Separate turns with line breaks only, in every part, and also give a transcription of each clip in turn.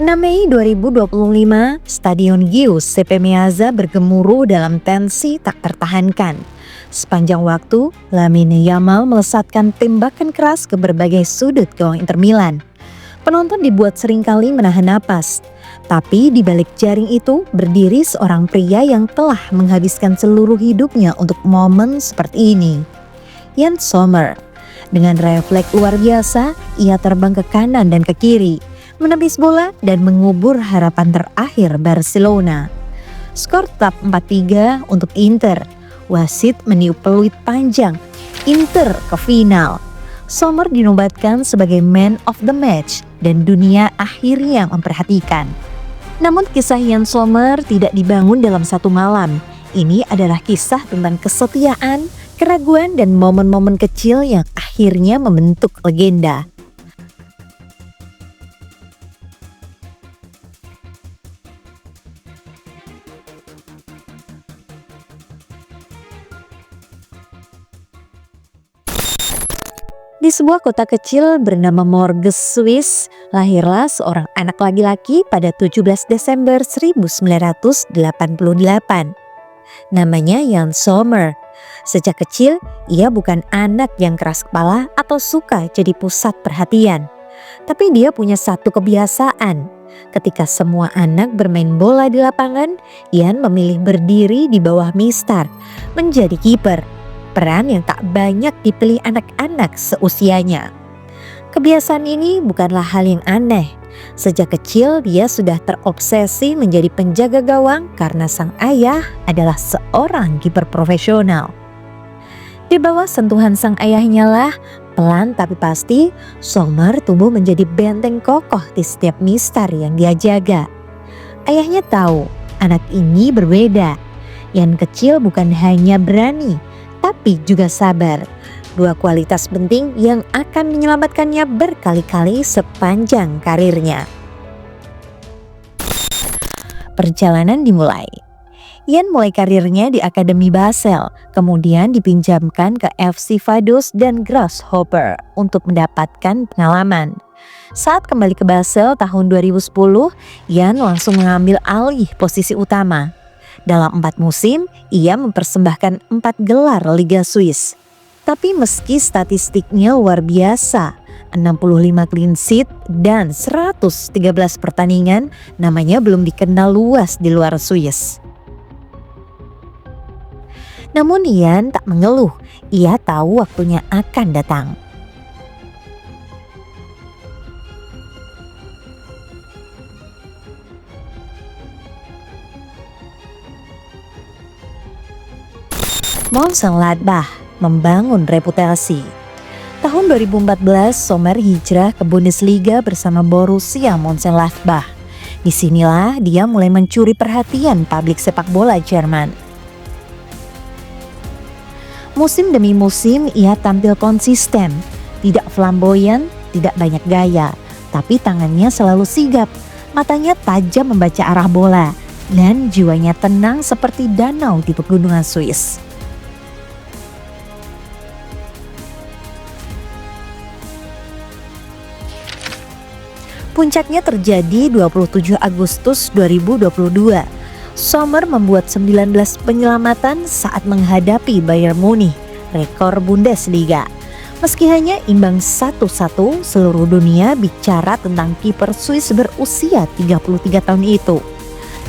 6 Mei 2025, Stadion Giuseppe Meazza bergemuruh dalam tensi tak tertahankan. Sepanjang waktu, Lamine Yamal melesatkan tembakan keras ke berbagai sudut gawang Inter Milan. Penonton dibuat seringkali menahan napas. Tapi di balik jaring itu berdiri seorang pria yang telah menghabiskan seluruh hidupnya untuk momen seperti ini. Yann Sommer. Dengan refleks luar biasa, ia terbang ke kanan dan ke kiri, menepis bola dan mengubur harapan terakhir Barcelona. Skor tetap 4-3 untuk Inter. Wasit meniup peluit panjang. Inter ke final. Sommer dinobatkan sebagai man of the match dan dunia akhirnya memperhatikan. Namun kisah Yann Sommer tidak dibangun dalam satu malam. Ini adalah kisah tentang kesetiaan, keraguan dan momen-momen kecil yang akhirnya membentuk legenda. Di sebuah kota kecil bernama Morges, Swiss, lahirlah seorang anak laki-laki pada 17 Desember 1988. Namanya Yann Sommer. Sejak kecil, ia bukan anak yang keras kepala atau suka jadi pusat perhatian. Tapi dia punya satu kebiasaan. Ketika semua anak bermain bola di lapangan, Yann memilih berdiri di bawah mistar, menjadi kiper. Peran yang tak banyak dipilih anak-anak seusianya. Kebiasaan ini bukanlah hal yang aneh. Sejak kecil dia sudah terobsesi menjadi penjaga gawang karena sang ayah adalah seorang kiper profesional. Di bawah sentuhan sang ayahnya lah, pelan tapi pasti, Sommer tumbuh menjadi benteng kokoh di setiap mistar yang dia jaga. Ayahnya tahu anak ini berbeda. Yang kecil bukan hanya berani, tapi juga sabar. Dua kualitas penting yang akan menyelamatkannya berkali-kali sepanjang karirnya. Perjalanan dimulai. Yann mulai karirnya di Akademi Basel, kemudian dipinjamkan ke FC Vaduz dan Grasshopper untuk mendapatkan pengalaman. Saat kembali ke Basel tahun 2010, Yann langsung mengambil alih posisi utama. Dalam 4 musim, ia mempersembahkan 4 gelar Liga Swiss. Tapi meski statistiknya luar biasa, 65 clean sheet dan 113 pertandingan, namanya belum dikenal luas di luar Swiss. Namun Yann tak mengeluh, ia tahu waktunya akan datang. Mönchengladbach membangun reputasi. Tahun 2014, Sommer hijrah ke Bundesliga bersama Borussia Mönchengladbach. Disinilah dia mulai mencuri perhatian publik sepak bola Jerman. Musim demi musim ia tampil konsisten, tidak flamboyan, tidak banyak gaya, tapi tangannya selalu sigap, matanya tajam membaca arah bola, dan jiwanya tenang seperti danau di pegunungan Swiss. Puncaknya terjadi 27 Agustus 2022. Sommer membuat 19 penyelamatan saat menghadapi Bayern Munich, rekor Bundesliga. Meski hanya imbang 1-1, seluruh dunia bicara tentang kiper Swiss berusia 33 tahun itu.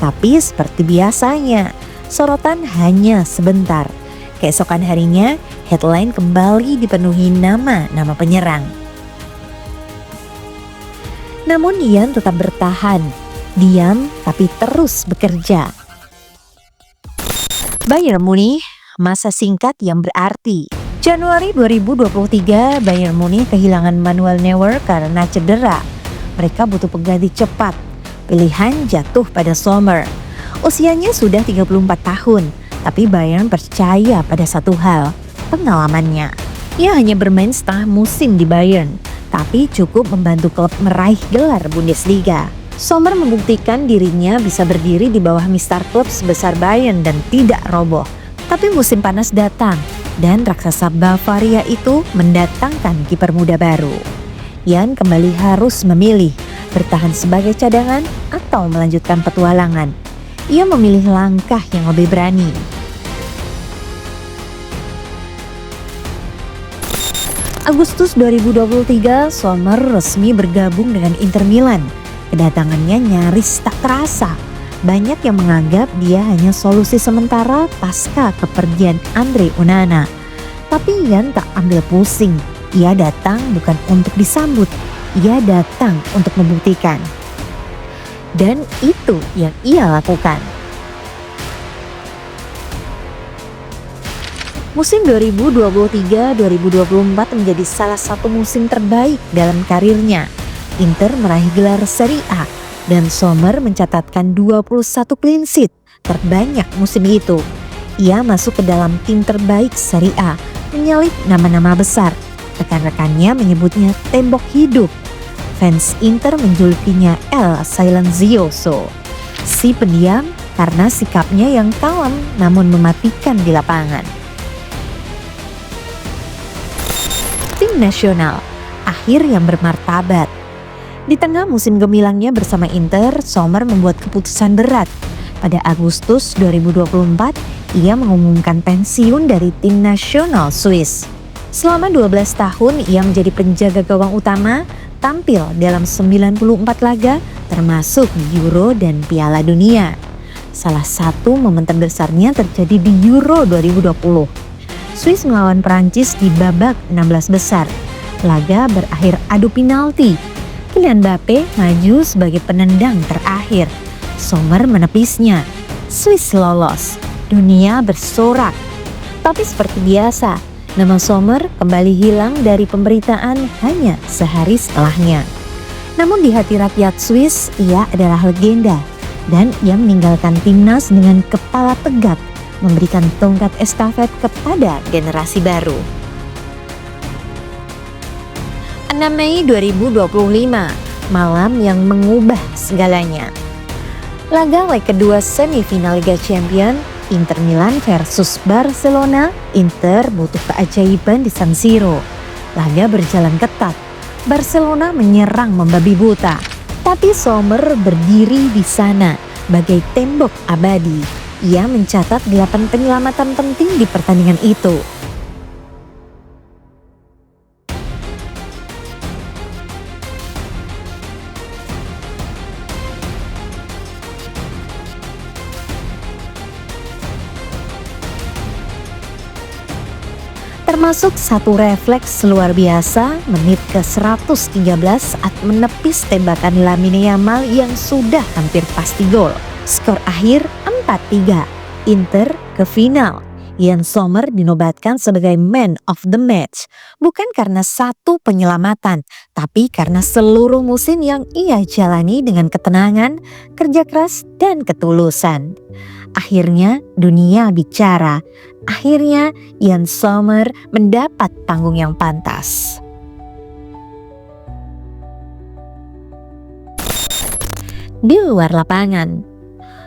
Tapi seperti biasanya, sorotan hanya sebentar. Keesokan harinya, headline kembali dipenuhi nama-nama penyerang. Namun Yann tetap bertahan, diam tapi terus bekerja. Bayern Munich, masa singkat yang berarti. Januari 2023, Bayern Munich kehilangan Manuel Neuer karena cedera. Mereka butuh pengganti cepat. Pilihan jatuh pada Sommer. Usianya sudah 34 tahun, tapi Bayern percaya pada satu hal, pengalamannya. Ia hanya bermain setengah musim di Bayern, tapi cukup membantu klub meraih gelar Bundesliga. Sommer membuktikan dirinya bisa berdiri di bawah mistar klub sebesar Bayern dan tidak roboh. Tapi musim panas datang dan raksasa Bavaria itu mendatangkan kiper muda baru. Ian kembali harus memilih bertahan sebagai cadangan atau melanjutkan petualangan. Ia memilih langkah yang lebih berani. Agustus 2023, Sommer resmi bergabung dengan Inter Milan. Kedatangannya nyaris tak terasa. Banyak yang menganggap dia hanya solusi sementara pasca kepergian Andre Onana. Tapi Ian tak ambil pusing. Ia datang bukan untuk disambut, ia datang untuk membuktikan. Dan itu yang ia lakukan. Musim 2023-2024 menjadi salah satu musim terbaik dalam karirnya. Inter meraih gelar Serie A dan Sommer mencatatkan 21 clean sheet terbanyak musim itu. Ia masuk ke dalam tim terbaik Serie A, menyalip nama-nama besar. Rekan-rekannya menyebutnya tembok hidup. Fans Inter menjulukinya El Silenzioso, si pendiam, karena sikapnya yang kalem namun mematikan di lapangan. Tim nasional, akhir yang bermartabat. Di tengah musim gemilangnya bersama Inter, Sommer membuat keputusan berat. Pada Agustus 2024, ia mengumumkan pensiun dari tim nasional Swiss. Selama 12 tahun ia menjadi penjaga gawang utama, tampil dalam 94 laga termasuk Euro dan Piala Dunia. Salah satu momen terbesarnya terjadi di Euro 2020. Swiss melawan Prancis di babak 16 besar. Laga berakhir adu penalti. Kylian Mbappe maju sebagai penendang terakhir. Sommer menepisnya. Swiss lolos. Dunia bersorak. Tapi seperti biasa, nama Sommer kembali hilang dari pemberitaan hanya sehari setelahnya. Namun di hati rakyat Swiss, ia adalah legenda. Dan ia meninggalkan timnas dengan kepala tegak, memberikan tongkat estafet kepada generasi baru. 6 Mei 2025, malam yang mengubah segalanya. Laga leg kedua semifinal Liga Champions, Inter Milan versus Barcelona. Inter butuh keajaiban di San Siro. Laga berjalan ketat. Barcelona menyerang membabi buta, tapi Sommer berdiri di sana bagai tembok abadi. Ia mencatat 8 penyelamatan penting di pertandingan itu. Termasuk satu refleks luar biasa menit ke-113 saat menepis tembakan Lamine Yamal yang sudah hampir pasti gol. Skor akhir 4-3, Inter ke final. Ian Sommer dinobatkan sebagai man of the match, bukan karena satu penyelamatan, tapi karena seluruh musim yang ia jalani dengan ketenangan, kerja keras, dan ketulusan. Akhirnya dunia bicara, akhirnya Ian Sommer mendapat panggung yang pantas. Di luar lapangan,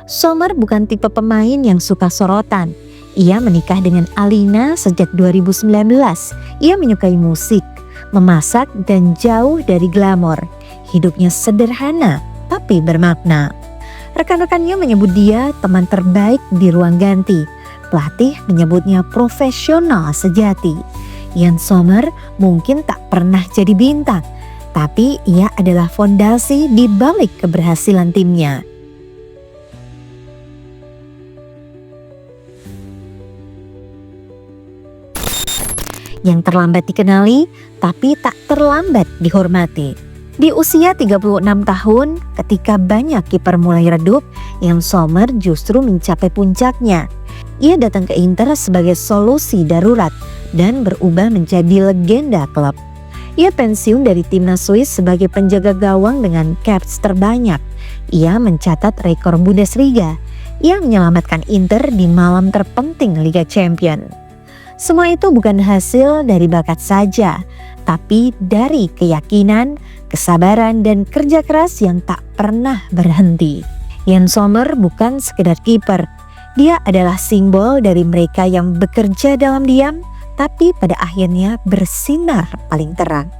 Sommer bukan tipe pemain yang suka sorotan. Ia menikah dengan Alina sejak 2019. Ia menyukai musik, memasak, dan jauh dari glamor. Hidupnya sederhana tapi bermakna. Rekan-rekannya menyebut dia teman terbaik di ruang ganti. Pelatih menyebutnya profesional sejati. Ian Sommer mungkin tak pernah jadi bintang, tapi ia adalah fondasi di balik keberhasilan timnya. Yang terlambat dikenali, tapi tak terlambat dihormati. Di usia 36 tahun, ketika banyak kiper mulai redup, Ian Sommer justru mencapai puncaknya. Ia datang ke Inter sebagai solusi darurat dan berubah menjadi legenda klub. Ia pensiun dari timnas Swiss sebagai penjaga gawang dengan caps terbanyak. Ia mencatat rekor Bundesliga. Ia menyelamatkan Inter di malam terpenting Liga Champions. Semua itu bukan hasil dari bakat saja, tapi dari keyakinan, kesabaran, dan kerja keras yang tak pernah berhenti. Ian Sommer bukan sekedar kiper, dia adalah simbol dari mereka yang bekerja dalam diam, tapi pada akhirnya bersinar paling terang.